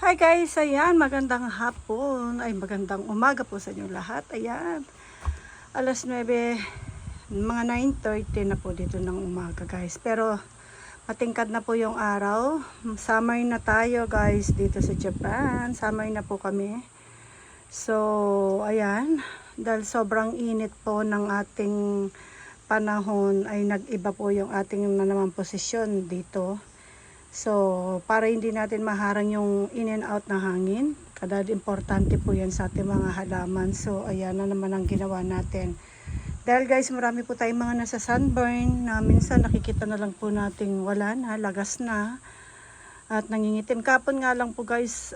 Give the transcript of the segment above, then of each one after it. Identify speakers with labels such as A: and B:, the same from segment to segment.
A: Hi guys, ayan, magandang hapon, ay magandang umaga po sa inyo lahat. Ayan, alas 9, mga 9:30 na po dito ng umaga guys. Pero matingkad na po yung araw. Summer na tayo guys dito sa Japan. Summer na po kami. So, ayan, dahil sobrang init po ng ating panahon ay nag-iba po yung ating na naman posisyon dito. So, para hindi natin maharang yung in and out na hangin, kada importante po yan sa ating mga halaman. So, ayan na naman ang ginawa natin. Dahil guys, marami po tayong mga nasa sunburn na minsan nakikita na lang po nating wala na, lagas na, at nangingitim. Kapon nga lang po guys,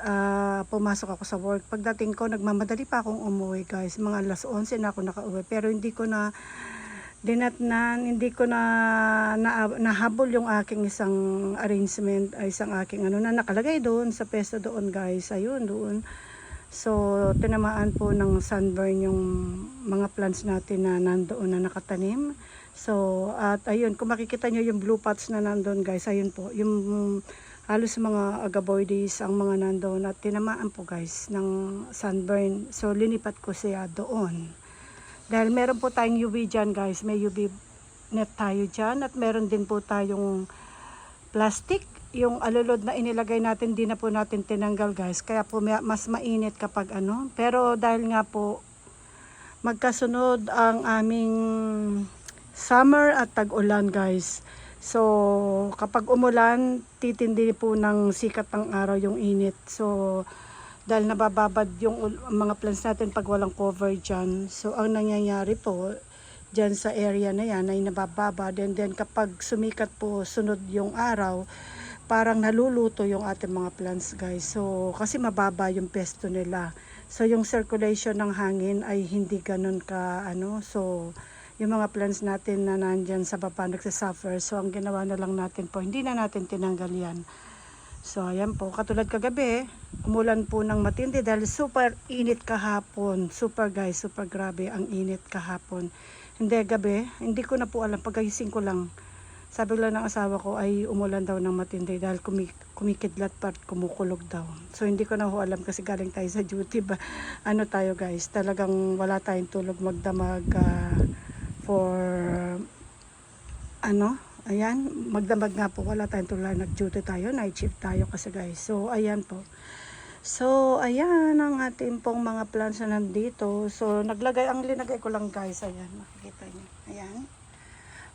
A: pumasok ako sa work. Pagdating ko, nagmamadali pa akong umuwi guys. Mga alas 11 na ako nakauwi. Pero hindi ko na nahabol yung aking isang arrangement, ay isang aking na nakalagay doon sa peso doon guys, ayun doon. So tinamaan po ng sunburn yung mga plants natin na nandoon na nakatanim. So at ayun, kung makikita nyo yung blue pots na nandoon guys, ayun po yung halos mga agaboides ang mga nandoon at tinamaan po guys ng sunburn. So linipat ko siya doon. Dahil meron po tayong UV dyan guys, may UV net tayo dyan at meron din po tayong plastic. Yung alulod na inilagay natin, di na po natin tinanggal guys, kaya po mas mainit kapag Pero dahil nga po magkasunod ang aming summer at tag-ulan guys. So kapag umulan, titindi po ng sikat ng araw yung init. So dahil nabababad yung mga plants natin pag walang cover dyan. So ang nangyayari po dyan sa area na yan ay nabababad, and then kapag sumikat po sunod yung araw, parang naluluto yung ating mga plants guys. So kasi mababa yung pesto nila, so yung circulation ng hangin ay hindi ganun ka so yung mga plants natin na nandyan sa baba nagsasuffer. So ang ginawa na lang natin po, hindi na natin tinanggal yan. So ayan po, katulad kagabi, umulan po ng matindi dahil super init kahapon. Super guys, super grabe ang init kahapon. Hindi gabi, hindi ko na po alam, pagkagising ko lang, sabi lang ng asawa ko ay umulan daw ng matindi dahil kumikidlat pa at kumukulog daw. So hindi ko na po alam kasi galing tayo sa duty ba. Tayo guys, talagang wala tayong tulog magdamag for ayan, magdamag nga po, wala tayong tulad, nag-duty tayo, night shift tayo kasi guys. So ayan po. So ayan ang ating pong mga plants na nandito. So linagay ko lang guys, ayan, makikita niyo. Ayan.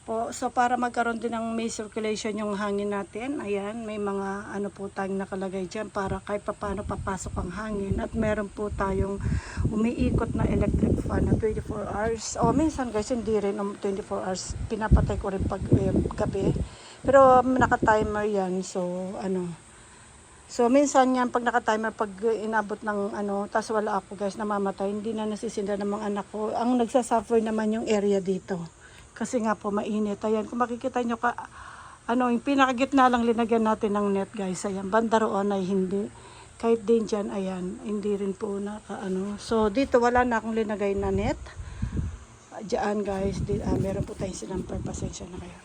A: Po, so para magkaroon din ng may circulation yung hangin natin, ayan, may mga po tayong nakalagay dyan para kahit paano papasok ang hangin. At meron po tayong umiikot na electric fan na 24 hours. O minsan guys, hindi rin 24 hours, pinapatay ko rin pag gabi. Pero naka-timer yan, so so minsan yan pag naka-timer, pag inabot ng tas wala ako guys, namamatay, hindi na nasisinda ng mga anak ko. Ang nagsasuffer naman yung area dito. Kasi nga po mainit. Ayan, kung makikita nyo yung pinakagitna lang linagyan natin ng net guys. Ayan, banda roon ay hindi. Kahit din dyan, ayan, hindi rin po So dito wala na akong linagay na net. Diyan guys, meron po tayong sinamper, pasensya na kayo.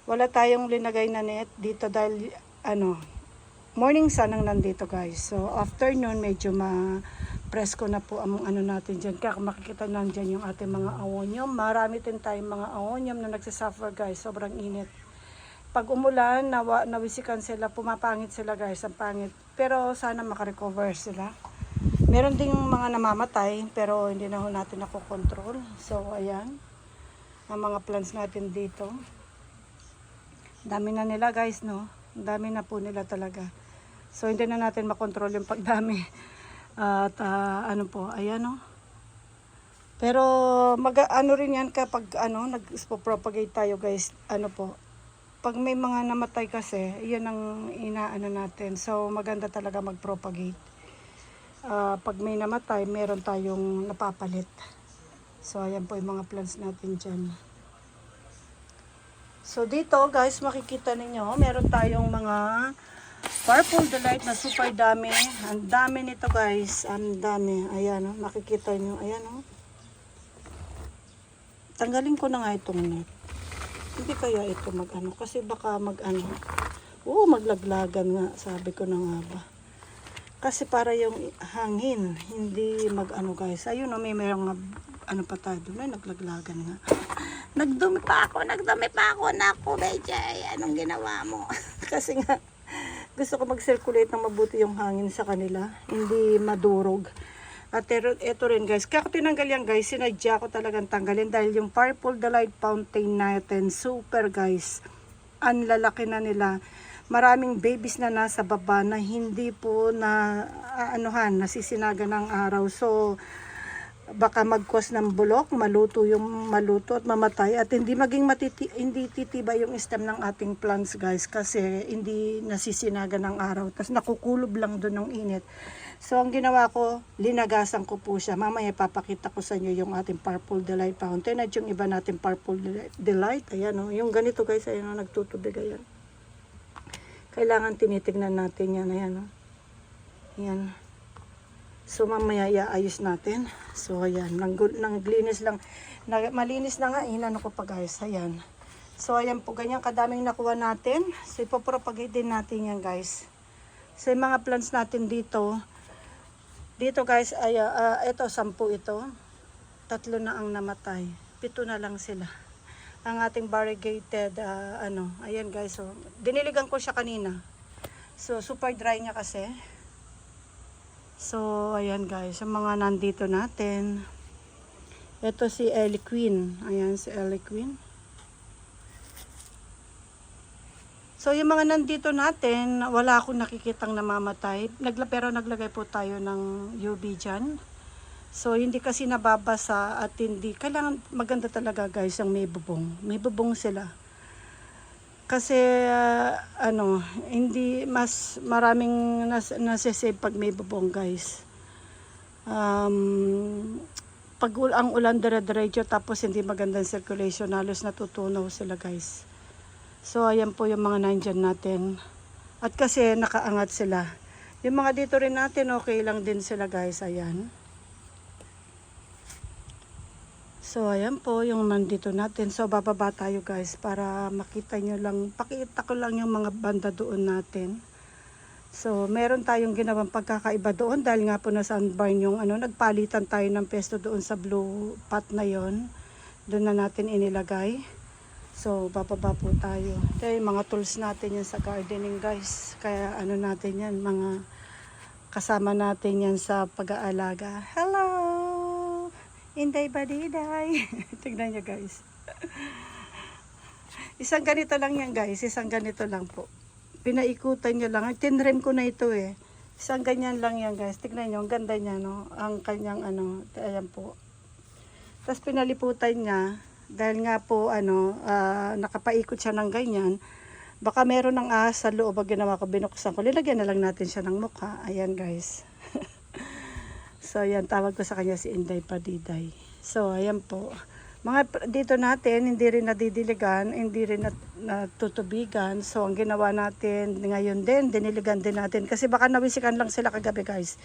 A: Wala tayong linagay na net dito dahil morning sun ang nandito guys. So afternoon medyo presko na po ang natin dyan. Kaya kung makikita nandyan yung ating mga aonium. Marami din tayong mga aonium na nagsasuffer guys. Sobrang init. Pag umulan, nawisikan sila, pumapangit sila guys. Ang pangit. Pero sana makarecover sila. Meron ding mga namamatay, pero hindi na ho natin nakokontrol. So ayan. Ang mga plants natin dito. Dami na nila guys, no? Dami na po nila talaga. So hindi na natin makontrol yung pagdami. At ayan pero rin yan kapag nag-propagate tayo guys, pag may mga namatay kasi, yan ang natin. So maganda talaga mag-propagate. Pag may namatay, meron tayong napapalit. So ayan po yung mga plants natin dyan. So dito guys, makikita ninyo, meron tayong mga Purple Delight na super dami. Ang dami nito guys. Ang dami. Ayan makikita nyo. Ayan Tanggalin ko na nga itong net. Hindi kaya ito kasi baka maglaglagan nga. Sabi ko na nga ba. Kasi para yung hangin, hindi mag-ano guys. Ayun o, may mayroong ano pa tayo doon. Ay, naglaglagan nga. Nagdumi pa ako. Naku, Bejay. Anong ginawa mo? Kasi nga, gusto ko mag-circulate ng mabuti yung hangin sa kanila. Hindi madurog. At ito rin guys. Kaya ko tinanggal yan guys. Sinadya ko talagang tanggalin. Dahil yung Purple Delight Fountain natin, super guys. Ang lalaki na nila. Maraming babies na nasa baba na hindi po na nasisinaga ng araw. So, baka mag-cause ng bulok, maluto at mamatay. At hindi maging hindi titibay yung stem ng ating plants guys. Kasi hindi nasisinaga ng araw. Tapos nakukulob lang doon ng init. So, ang ginawa ko, linagasan ko po siya. Mamaya papakita ko sa inyo yung ating Purple Delight Fountain at yung iba natin Purple Delight. Ayan o, yung ganito guys, ayan o, nagtutubig ayan. Kailangan tinitignan natin yan. Ayan o. Ayan. So, mamaya iaayos natin. So, ayan. Naglinis lang. Malinis na nga. Inano ko pa guys. Ayan. So, ayan po. Ganyan kadaming nakuha natin. So, ipopropagate din natin yan guys. So, yung mga plants natin dito. Dito guys, ay, ito, 10 ito. 3 na ang namatay. 7 na lang sila. Ang ating variegated, ayan guys. So, diniligan ko siya kanina. So, super dry niya kasi. So, ayan guys. Yung mga nandito natin. Ito si Ellie Queen. Ayan si Ellie Queen. So, yung mga nandito natin, wala akong nakikitang namamatay. Pero naglagay po tayo ng UV dyan. So, hindi kasi nababasa at hindi. Kailangan maganda talaga guys ang may bubong. May bubong sila. Kasi, hindi mas maraming nasisave pag may bubong guys. Pag ang ulan dire-diretso tapos hindi magandang circulation, halos natutunaw sila guys. So, ayan po yung mga nandyan natin. At kasi nakaangat sila. Yung mga dito rin natin, okay lang din sila guys. Ayan. So, ayan po yung nandito natin. So, bababa tayo guys para makita nyo lang. Pakita ko lang yung mga banda doon natin. So, meron tayong ginawang pagkakaiba doon dahil nga po na sunburn yung nagpalitan tayo ng pesto doon sa blue pot na yon. Doon na natin inilagay. So, bababa po tayo. Ito yung mga tools natin yan sa gardening guys. Kaya natin yan, mga kasama natin yan sa pag-aalaga. Hello! Inday badiday. Tignan nyo guys. Isang ganito lang yan guys. Isang ganito lang po. Pinaikutan nyo lang. Tinrem ko na ito eh. Isang ganyan lang yan guys. Tignan nyo. Ang ganda niya no. Ang kanyang ayan po. Tapos pinaliputan niya. Dahil nga po nakapaikot siya ng ganyan. Baka meron ng ahas sa loob. Pag ginawa ko, binuksan ko. Lilagyan na lang natin siya ng mukha. Ayan guys. So, ayan, tawag ko sa kanya si Inday Padiday. So, ayan po. Mga dito natin, hindi rin nadidiligan, hindi rin natutubigan. So, ang ginawa natin ngayon din, diniligan din natin. Kasi baka nawisikan lang sila kagabi, guys.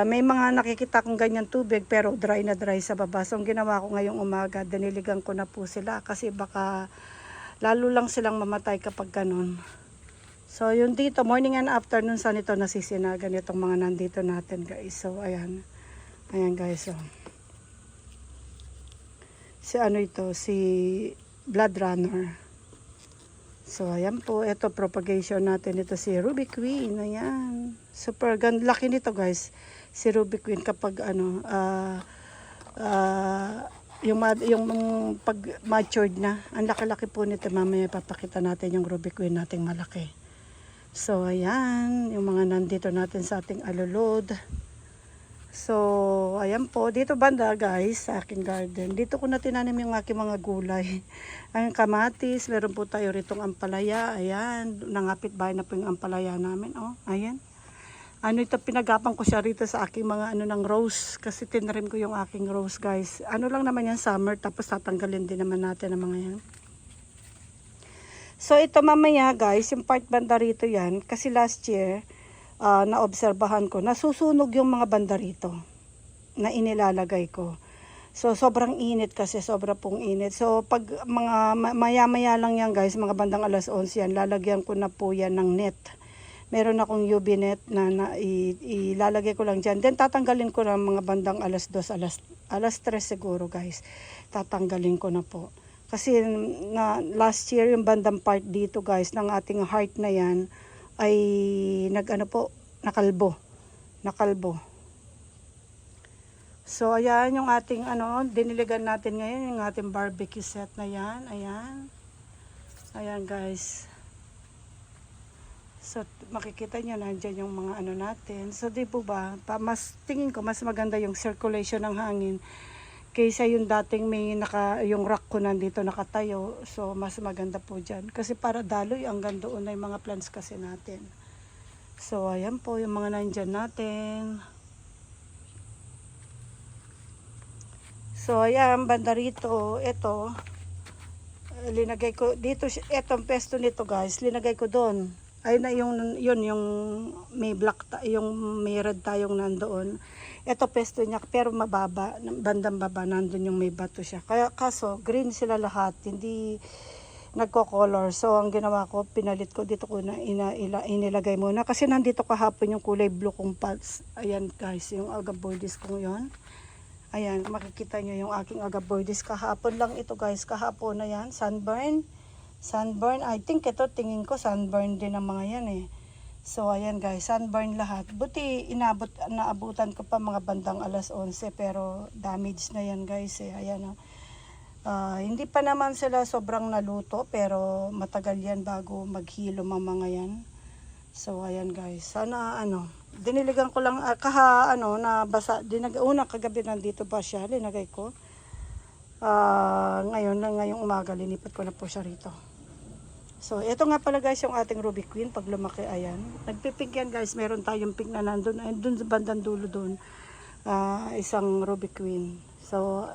A: May mga nakikita kong ganyan tubig, pero dry na dry sa baba. So, ang ginawa ko ngayong umaga, diniligan ko na po sila. Kasi baka lalo lang silang mamatay kapag ganun. So, yun dito, morning and afternoon sa nito nasisinagan itong mga nandito natin, guys. So, ayan. Ayan, guys. So, si Blood Runner. So, ayan po. Ito, propagation natin. Ito si Ruby Queen. Ayan. Super laki nito, guys. Si Ruby Queen kapag, yung pag matured na. Ang laki-laki po nito. Mamaya papakita natin yung Ruby Queen nating malaki. So, ayan, yung mga nandito natin sa ating alulod. So, ayan po. Dito banda, guys, sa aking garden. Dito ko na tinanim yung aking mga gulay. Ang kamatis, meron po tayo ritong ampalaya. Ayan, nangapit bahay na po yung ampalaya namin. Oh, ayan. Ito, pinagapang ko siya rito sa aking mga ng rose. Kasi tinrim ko yung aking rose, guys. Lang naman yan, summer. Tapos tatanggalin din naman natin ang mga yan. So, ito mamaya guys, yung part banda rito yan, kasi last year, naobserbahan ko, nasusunog yung mga banda rito na inilalagay ko. So, sobrang init kasi, sobra pong init. So, pag mga maya-maya lang yan guys, mga bandang 11:00 yan, lalagyan ko na po yan ng net meron akong UV net na ilalagay ko lang dyan. Then tatanggalin ko na mga bandang alas 2, alas 3 siguro guys. Tatanggalin ko na po. Kasi na last year yung bandang part dito guys ng ating heart na yan ay nakalbo. So ayan yung ating diniligan natin ngayon, yung ating barbecue set na yan. Ayan guys. So, makikita nyo, nandyan yung mga natin. So, di po ba, tingin ko, mas maganda yung circulation ng hangin kaysa yung dating yung rack ko nandito nakatayo. So, mas maganda po dyan. Kasi para daloy, hanggang doon na yung mga plants kasi natin. So, ayan po yung mga nandyan natin. So, ayan, banda rito, ito, linagay ko, dito, etong pesto nito guys, linagay ko doon. Ayun na yung may black, yung may red tayong nandoon. Ito pesto niya, pero mababa, bandang baba, nandun yung may bato siya. Kaso, green sila lahat, hindi nagko-color. So, ang ginawa ko, pinalit ko, dito ko na inilagay muna. Kasi nandito kahapon yung kulay blue kong pots. Ayan guys, yung agapornis kong yon. Ayan, makikita nyo yung aking agapornis. Kahapon lang ito guys, kahapon na yan, sunburn, I think tingin ko sunburn din ang mga yan eh. So ayan guys, sunburn lahat. Buti naabutan ko pa mga bandang alas 11 pero damage na yan guys eh. Ayan hindi pa naman sila sobrang naluto pero matagal yan bago maghilom ang mga yan. So ayan guys, sana diniligan ko lang nabasa, kagabi nandito ba siya, linagay ko. Ngayong umaga linipat ko na po siya rito. So ito nga pala guys yung ating Ruby Queen pag lumaki. Ayan, nagpipink yan guys, meron tayong pink na nandun sa bandang dulo doon, isang Ruby Queen. So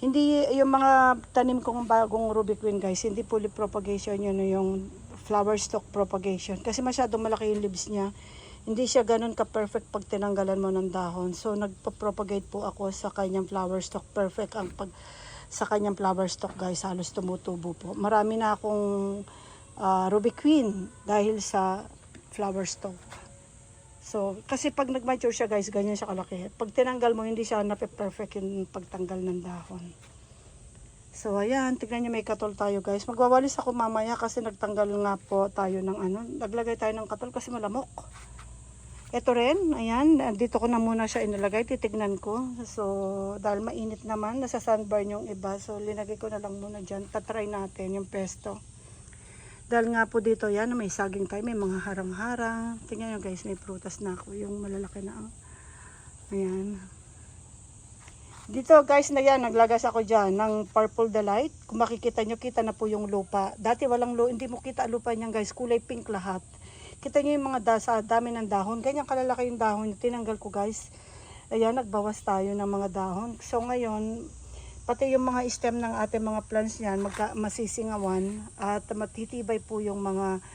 A: hindi yung mga tanim kong bagong Ruby Queen guys, hindi fully propagation yun, yung flower stalk propagation kasi masyado malaki yung leaves niya. Hindi siya ganun ka-perfect pag tinanggalan mo ng dahon. So nagpo-propagate po ako sa kanyang flower stalk. Perfect ang sa kanyang flower stalk guys, halos tumutubo po. Marami na akong Ruby Queen dahil sa flower stalk. So, kasi pag nag-mature siya guys, ganyan siya kalaki. Pag tinanggal mo, hindi siya perfect yung pagtanggal ng dahon. So, ayan, tignan nyo may katol tayo guys. Magwawalis ako mamaya kasi nagtanggal nga po tayo ng naglagay tayo ng katol kasi malamok. Ito rin, ayan, dito ko na muna siya inilagay, titignan ko. So, dahil mainit naman, nasa sunburn yung iba. So, linagay ko na lang muna dyan. Tatry natin yung pesto. Dahil nga po dito, yan, may saging tayo, may mga harang-harang. Tingnan nyo guys, may prutas na ako, yung malalaki na. Ayan. Dito guys na yan, naglagas ako dyan ng Purple Delight. Kung makikita nyo, kita na po yung lupa. Dati walang lupa, hindi mo kita lupa niyan guys, kulay pink lahat. Kita nyo yung mga dami ng dahon. Ganyan kalalaki yung dahon. Tinanggal ko guys. Ayan, nagbawas tayo ng mga dahon. So ngayon, pati yung mga stem ng ating mga plants niyan, masisingawan. At matitibay po yung mga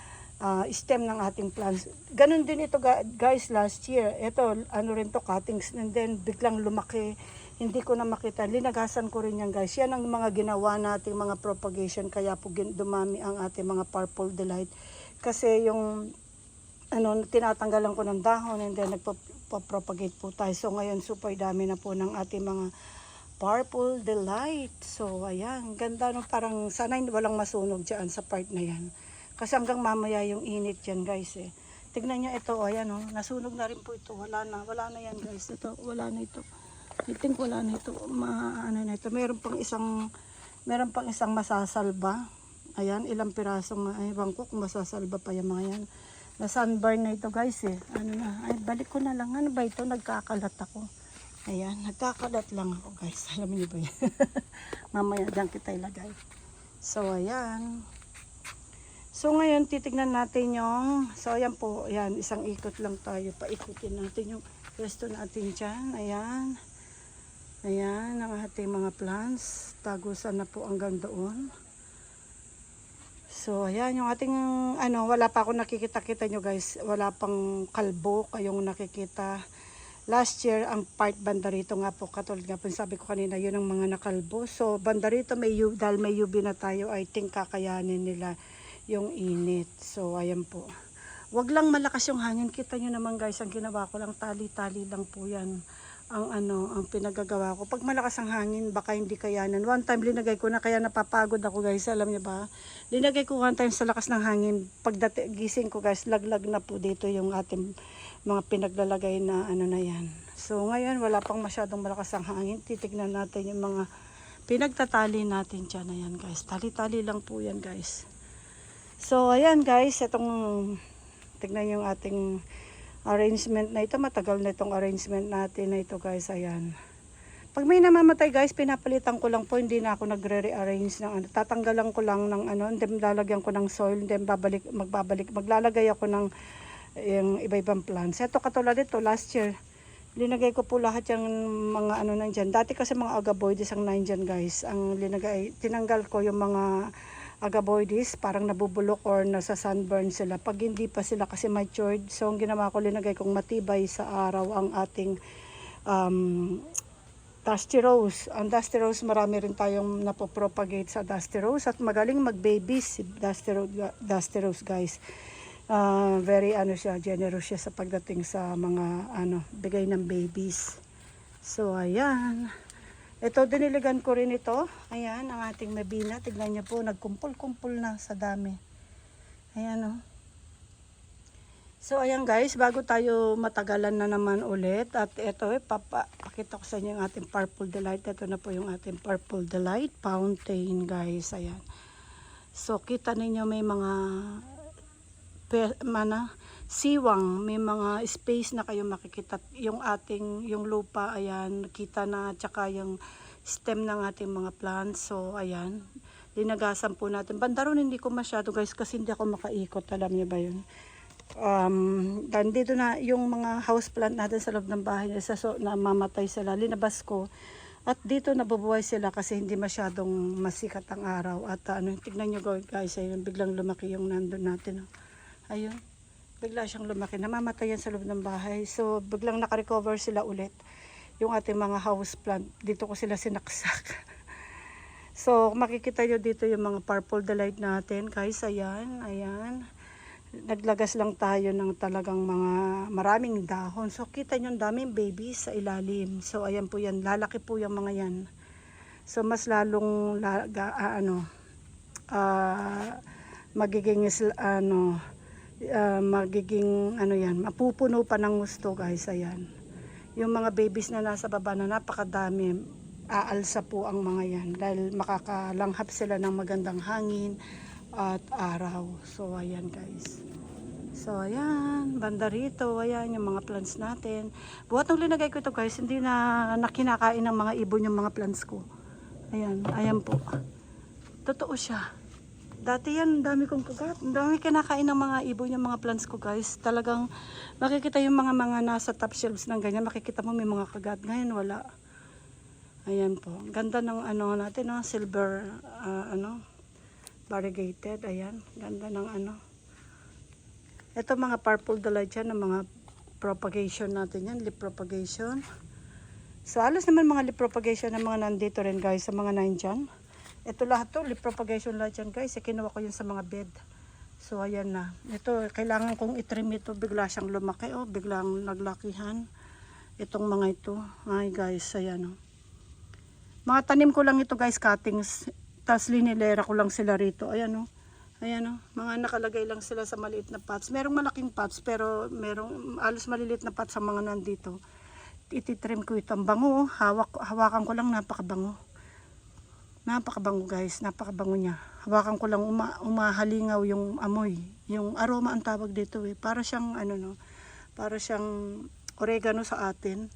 A: stem ng ating plants. Ganon din ito guys last year. Ito, rin to, cuttings. And then, biglang lumaki. Hindi ko na makita. Linagasan ko rin yan guys. Yan ang mga ginawa nating mga propagation. Kaya po dumami ang ating mga Purple Delight. Kasi yung tinatanggalan ko ng dahon and then nagpo-propagate po tayo. So ngayon super dami na po ng ating mga Purple Delight. So ayan, ganda parang sana walang masunog dyan sa part na yan. Kasi hanggang mamaya yung init dyan guys eh. Tignan nyo ito, ayan nasunog na rin po ito. Wala na yan guys. Ito, wala na ito. I think wala na ito. Na ito. Meron pang isang masasalba. Ayan, ilang pirasong ewan ko kung masasalba pa yung mga yan. Na sunburn na ito guys eh. Ay balik ko na lang. Ano ba ito? Nagkakalat ako. Ayan, nagkakalat lang ako guys. Alam niyo ba yan? Mamaya dyan kita ilagay. So ayan. So ngayon titignan natin yung, so ayan po, ayan, isang ikot lang tayo. Paikutin natin yung pwesto natin dyan. Ayan. Ayan, ang ating mga plants. Tagusan na po hanggang doon. So, ayan, yung ating, wala pa ako nakikita-kita nyo guys. Wala pang kalbo kayong nakikita. Last year, ang part banda rito nga po, katulad nga po, sabi ko kanina, yun ang mga nakalbo. So, banda rito, dahil may UV na tayo, I think kakayanin nila yung init. So, ayan po. Wag lang malakas yung hangin. Kita nyo naman guys, ang ginawa ko lang, tali-tali lang po yan. Ang pinagagawa ko. Pag malakas ang hangin, baka hindi kayanan. One time linagay ko na, kaya napapagod ako guys. Alam niyo ba? Linagay ko one time sa lakas ng hangin. Gising ko guys, laglag na po dito yung ating mga pinaglalagay na na yan. So ngayon, wala pang masyadong malakas ang hangin. Titignan natin yung mga pinagtatali natin dyan. Ayan guys, tali-tali lang po yan guys. So ayan guys, tignan yung ating arrangement na ito. Matagal na itong arrangement natin na ito guys. Ayan. Pag may namamatay guys, pinapalitan ko lang po. Hindi na ako nagre-rearrange ng tatanggalan ko lang ng then lalagyan ko ng soil, then maglalagay ako ng yung iba-ibang plants. Ito katulad ito, last year, linagay ko po lahat yung mga nandyan. Dati kasi mga agaboides ang nandyan guys. Tinanggal ko yung mga agaboides, parang nabubulok or nasa sunburn sila. Pag hindi pa sila kasi matured, so ang ginawa ko, linagay kong matibay sa araw ang ating dusty rose. Ang dusty rose, marami rin tayong napopropagate sa dusty rose at magaling mag-babies si dusty rose guys. Very siya, generous siya sa pagdating sa mga bigay ng babies. So ayan. Ito, diniligan ko rin ito. Ayan, ang ating mabina. Tignan niyo po, nagkumpul-kumpul na sa dami. Ayan, oh. So, ayan guys, bago tayo matagalan na naman ulit. At ito, pakita ko sa inyo yung ating Purple Delight. Ito na po yung ating Purple Delight Fountain, guys. Ayan. So, kita ninyo may mga siwang, may mga space na kayo makikita, yung lupa, ayan, kita na, tsaka yung stem ng ating mga plants. So ayan, linagasan po natin. Bandaron hindi ko masyado guys, kasi hindi ako makaikot, alam niyo ba yun. Dan dito na yung mga house plant natin sa loob ng bahay, namamatay sila, linabas ko. At dito nabubuhay sila kasi hindi masyadong masikat ang araw. At tignan nyo guys, ayun, biglang lumaki yung nandun natin. Ayun, bigla siyang lumaki. Namamatay yan sa loob ng bahay. So, biglang nakarecover sila ulit. Yung ating mga house plant. Dito ko sila sinaksak. So, makikita nyo dito yung mga Purple Delight natin. Guys, ayan, ayan. Naglagas lang tayo ng talagang mga maraming dahon. So, kita nyo ang daming babies sa ilalim. So, ayan po yan. Lalaki po yung mga yan. So, mas lalong magiging mapupuno pa ng gusto guys. Ayan, yung mga babies na nasa baba na napakadami, aalsa po ang mga yan dahil makakalanghap sila ng magandang hangin at araw. So ayan guys, so ayan, banda rito, ayan yung mga plants natin. Buhat nung linagay ko ito guys, hindi na kinakain ng mga ibon yung mga plants ko. Ayan, ayan po, totoo siya. Dati yan, dami kong kagat. Dami kinakain ng mga ibon yung mga plants ko guys. Talagang makikita yung mga nasa top shelves ng ganyan. Makikita mo may mga kagat. Ngayon wala. Ayan po. Ganda ng natin, no? Silver, variegated. Ayan. Ganda ng Ito mga Purple Delight yan, ng mga propagation natin yan. Leaf propagation. So alos naman mga leaf propagation ng mga nandito rin guys, sa mga 9 dyan. Ito lahat to, leaf propagation lahat yan guys. Kinuha ko yun sa mga bed. So ayan na. Ito, kailangan kong itrim ito. Bigla siyang lumaki. Oh, biglang naglakihan. Itong mga ito. Ay guys, ayan oh. Mga tanim ko lang ito guys, cuttings. Tapos linilera ko lang sila rito. Ayan oh. Ayan oh. Mga nakalagay lang sila sa maliit na pots. Merong malaking pots, pero merong alos maliliit na pots sa mga nandito. Ititrim ko ito. Ang bango oh. Hawakan ko lang, napakabango. Napakabango guys, napakabango niya. Hawakan ko lang, umahalingaw yung amoy. Yung aroma ang tawag dito eh. Para siyang para siyang oregano sa atin.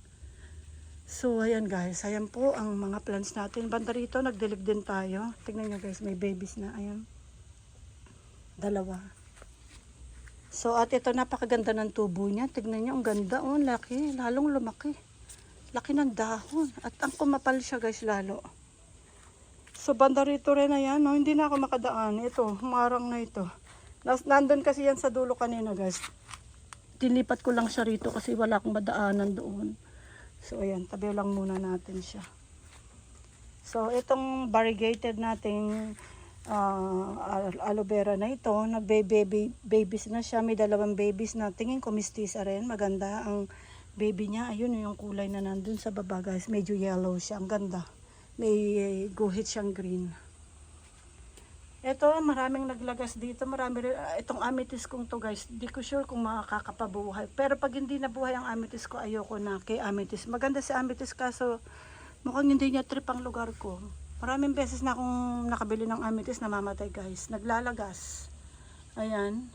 A: So ayan guys, ayan po ang mga plants natin. Banda rito, nagdilig din tayo. Tingnan nyo guys, may babies na. Ayan. Dalawa. So at ito, napakaganda ng tubo niya. Tignan nyo, ang ganda oh, laki. Lalong lumaki. Laki ng dahon. At ang kumapal siya guys lalo. So banda rito rin, ayan, no? Hindi na ako makadaan. Ito, humarang na ito. Nandun kasi yan sa dulo kanina guys. Tilipat ko lang siya rito kasi wala akong madaanan doon. So ayan, tabi lang muna natin siya. So itong variegated nating aloe vera na ito. Babies na siya. May 2 babies na. Tingin ko mistisa rin. Maganda ang baby niya. Ayun yung kulay na nandun sa baba guys. Medyo yellow siya. Ang ganda. May guhit siyang green. Ito, maraming naglagas dito. Marami rin. Itong amethyst kong to guys. Di ko sure kung makakapabuhay. Pero pag hindi nabuhay ang amethyst ko, ayoko na kay amethyst. Maganda si amethyst kaso mukhang hindi niya trip ang lugar ko. Maraming beses na akong nakabili ng amethyst, namamatay guys. Naglalagas. Ayan.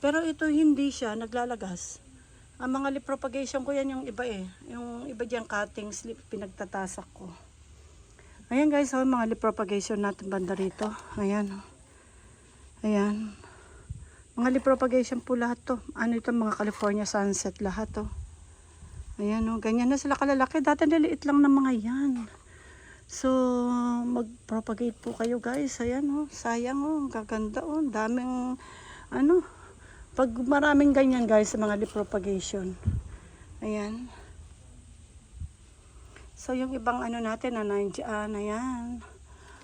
A: Pero ito hindi siya naglalagas. Ang mga leaf propagation ko yan yung iba eh. Yung iba diyang cuttings, pinagtatasak ko. Ayan guys, so mga leaf propagation natin banda rito. Ayan. Ayan. Mga leaf propagation po lahat to. Ano ito, mga California sunset lahat to. Ayan o, ganyan na sila kalalaki. Dati niliit lang ng mga yan. So, mag-propagate po kayo guys. Ayan o, sayang o, gaganda o. Daming, ano, pag maraming ganyan guys sa mga leaf propagation. Ayan. So, yung ibang ano natin na nandiyan, ayan.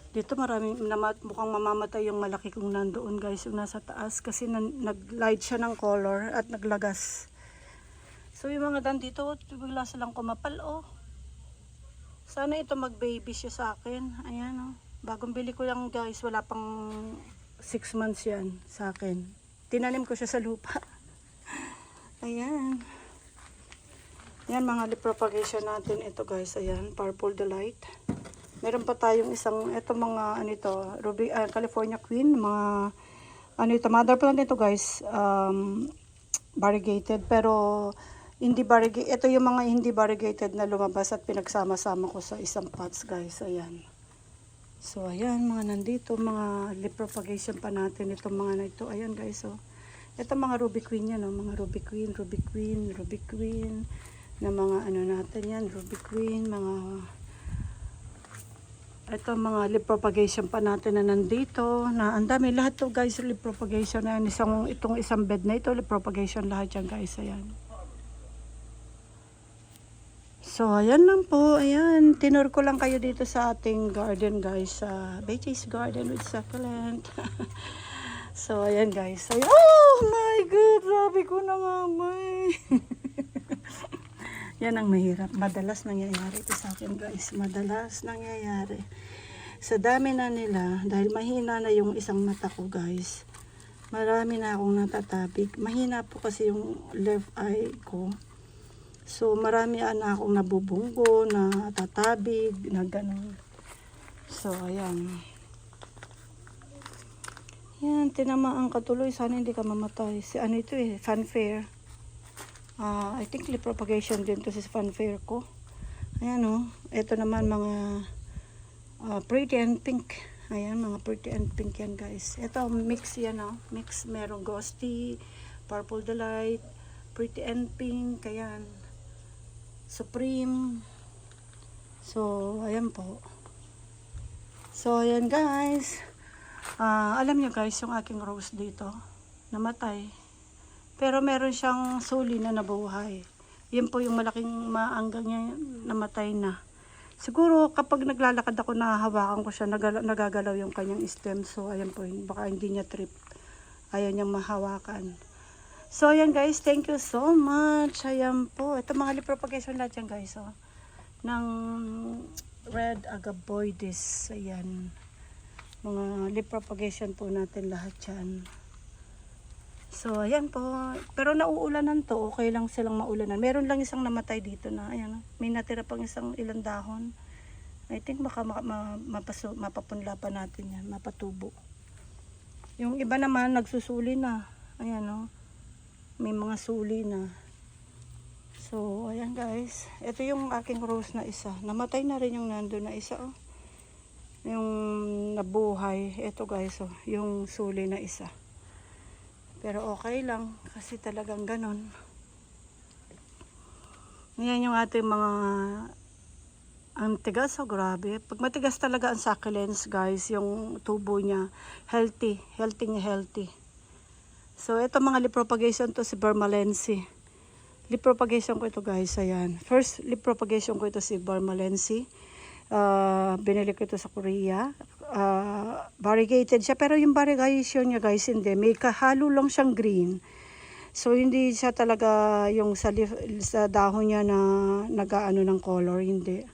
A: Dito maraming, mukhang mamamatay yung malaki kong nandoon guys, yung nasa taas. Kasi nag-light siya ng color at naglagas. So, yung mga dan dito, bigla silang kumapal oh. Sana ito mag-baby siya sa akin. Ayan oh. Bagong bili ko lang guys, wala pang 6 months yan sa akin. Tinanim ko siya sa lupa. Ayan. Yan mga leaf propagation natin ito guys. Ayan, Purple Delight. Meron pa tayong isang, ito mga ano ito, Ruby, California Queen, mga ano ito, mother plant ito guys. Variegated pero hindi variegated. Ito yung mga hindi variegated na lumabas at pinagsama-sama ko sa isang pots guys. Ayan. So ayan mga nandito, mga leaf propagation pa natin itong mga na ito. Ayan guys oh. Ito mga Ruby Queen yan oh, mga Ruby Queen na mga ano natin yan, Ruby Queen, mga ito mga leaf propagation pa natin na nandito, na ang dami lahat to guys, leaf propagation na yan, itong isang bed na ito, leaf propagation lahat yan guys, ayan. So ayan lang po, ayan, tinur ko lang kayo dito sa ating garden guys, sa Beaches Garden with Succulent. So ayan guys, ayan. Oh my god, sabi ko na nga may. Yan ang mahirap. Madalas nangyayari ito sa akin guys. Madalas nangyayari. Sa dami na nila, dahil mahina na yung isang mata ko guys. Marami na akong natatabig. Mahina po kasi yung left eye ko. So marami na akong nabubunggo, na tatabig, na ganun. So ayan. Yan, tinamaan ka tuloy. Sana hindi ka mamatay. Si ano ito eh, fanfare. I think leaf propagation din to sa fanfare ko. Ayan o. Ito naman mga pretty and pink. Ayan, mga pretty and pink yan guys. Ito, mix yan o. Mix, merong ghosty, purple delight, pretty and pink. Ayan. Supreme. So, ayan po. So, ayan guys. Alam nyo guys, yung aking rose dito, namatay. Pero meron siyang suli na nabuhay. Yan po yung malaking maanggang niya, namatay na. Siguro kapag naglalakad ako, nahahawakan ko siya, nagagalaw yung kanyang stem. So ayan po, baka hindi niya trip. Ayaw niyang mahawakan. So ayan guys, thank you so much. Ayan po, ito mga leaf propagation lahat yan guys. Oh. Ng red agaboides. Ayan. Mga leaf propagation po natin lahat yan. So, ayan po. Pero nauulanan to. Okay lang silang maulanan. Meron lang isang namatay dito na, ayan, may natira pang isang ilang dahon. I think baka mapapunla pa natin yan. Mapatubo. Yung iba naman, nagsusuli na. Ayan, oh. May mga suli na. So, ayan guys. Ito yung aking rose na isa. Namatay na rin yung nandun na isa, oh. Yung nabuhay. Ito guys, oh. Yung suli na isa. Pero okay lang kasi talagang ganon. Yan yung ating mga ang tigas, oh, grabe. Pag matigas talaga ang succulents guys, yung tubo niya, healthy. So ito mga leaf propagation to si Burmalensi. Leaf propagation ko ito guys, ayan. First leaf propagation ko ito si Burmalensi. Binili ko ito sa Korea. variegated siya. Pero yung variegation niya guys, hindi. May kahalo lang siyang green. So, hindi siya talaga yung sa dahon niya na nag-aano ng color. Hindi.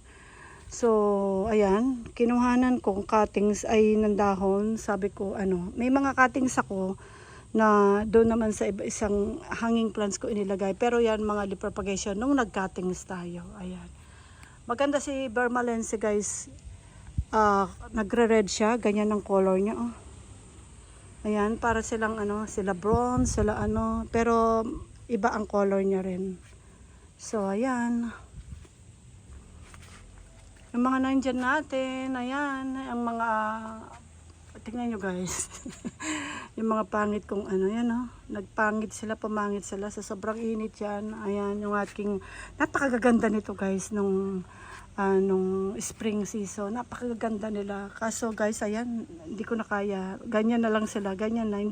A: So, ayan. Kinuhanan ko cuttings ay ng dahon. Sabi ko, may mga cuttings ako na doon naman sa isang hanging plants ko inilagay. Pero yan, mga leaf propagation nung nag-cuttings tayo. Ayan. Maganda si Vermalense guys. Nagre-red siya. Ganyan ang color niya. Oh. Ayan, para silang sila bronze, sila pero iba ang color niya rin. So, ayan. Yung mga nandyan natin, ayan, ang mga, tingnan nyo guys, yung mga pangit kong yan nagpangit sila, pumangit sila sa sobrang init yan. Ayan, yung aking, napakaganda nito guys, nung spring season, napakaganda nila. Kaso guys, ayan, hindi ko na kaya, ganyan na lang sila, ganyan na,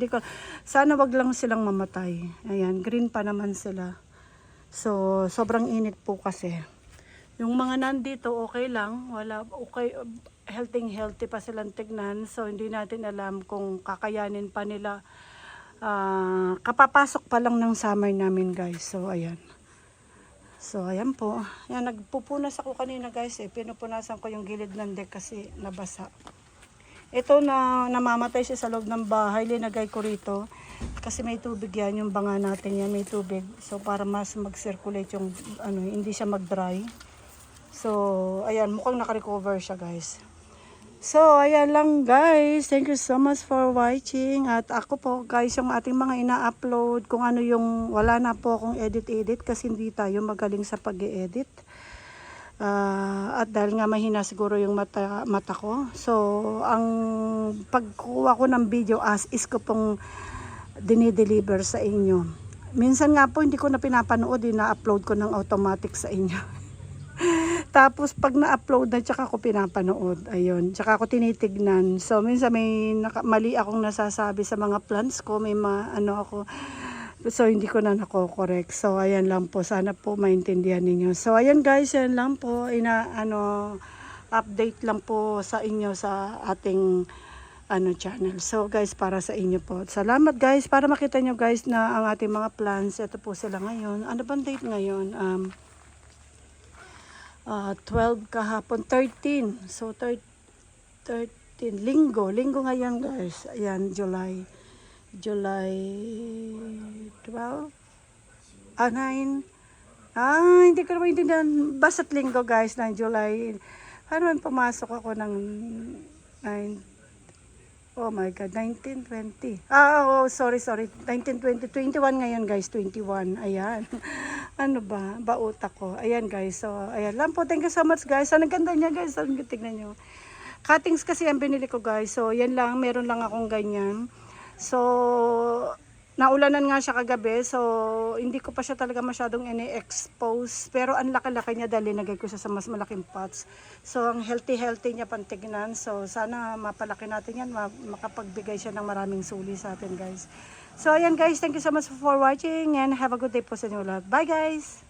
A: sana wag lang silang mamatay. Ayan, green pa naman sila. So, sobrang init po kasi. Yung mga nandito, okay lang. Wala, okay, healthy pa silang tignan. So, hindi natin alam kung kakayanin pa nila. Kapapasok pa lang ng summer namin, guys. So, ayan. So, ayan po. Ayan, nagpupunas ako kanina, guys. Pinupunasan ko yung gilid ng deck kasi nabasa. Ito na namamatay siya sa loob ng bahay. Linagay ko rito. Kasi may tubig yan. Yung banga natin yan, may tubig. So, para mas mag-circulate yung, hindi siya mag-dry. So, ayan, mukhang nakarecover siya guys. So, ayan lang guys. Thank you so much for watching. At ako po guys, yung ating mga ina-upload, kung ano yung, wala na po akong edit kasi hindi tayo magaling sa pag-e-edit. At dahil nga mahina siguro yung mata ko. So, ang pagkuha ko ng video as is ko pong dinideliver sa inyo. Minsan nga po, hindi ko na pinapanood, na-upload ko ng automatic sa inyo. Tapos pag na-upload na, tsaka ako pinapanood. Ayun, tsaka ako tinitignan. So, minsan may mali akong nasasabi sa mga plans ko. May ako. So, hindi ko na nako-correct. So, ayan lang po. Sana po maintindihan ninyo. So, ayan guys, ayan lang po. Update lang po sa inyo sa ating channel. So, guys, para sa inyo po. Salamat guys. Para makita nyo guys na ang ating mga plans. Ito po sila ngayon. Ano bang date ngayon? 12 kahapon, 13. So, 13. Linggo ngayon guys. Ayan, July 12. 9. Hindi ko naman intindihan. Basta't linggo guys, na July. Paano man pumasok ako ng 9. Oh my God, 19, 20. Sorry. 19, 20, 21 ngayon guys, 21. Ayan. Ano ba? Bauta ko. Ayan guys. So, ayan lang po. Thank you so much guys. Ang ganda niya guys. Tignan nyo. Cuttings kasi ang binili ko guys. So, yan lang. Meron lang akong ganyan. So, naulanan nga siya kagabi. So, hindi ko pa siya talaga masyadong ini-expose. Pero ang laki-laki niya dahil nagay ko siya sa mas malaking pots. So, ang healthy niya pantignan. So, sana mapalaki natin yan. Makapagbigay siya ng maraming suli sa atin guys. So, ayan guys. Thank you so much for watching and have a good day po sa inyo lahat. Bye guys!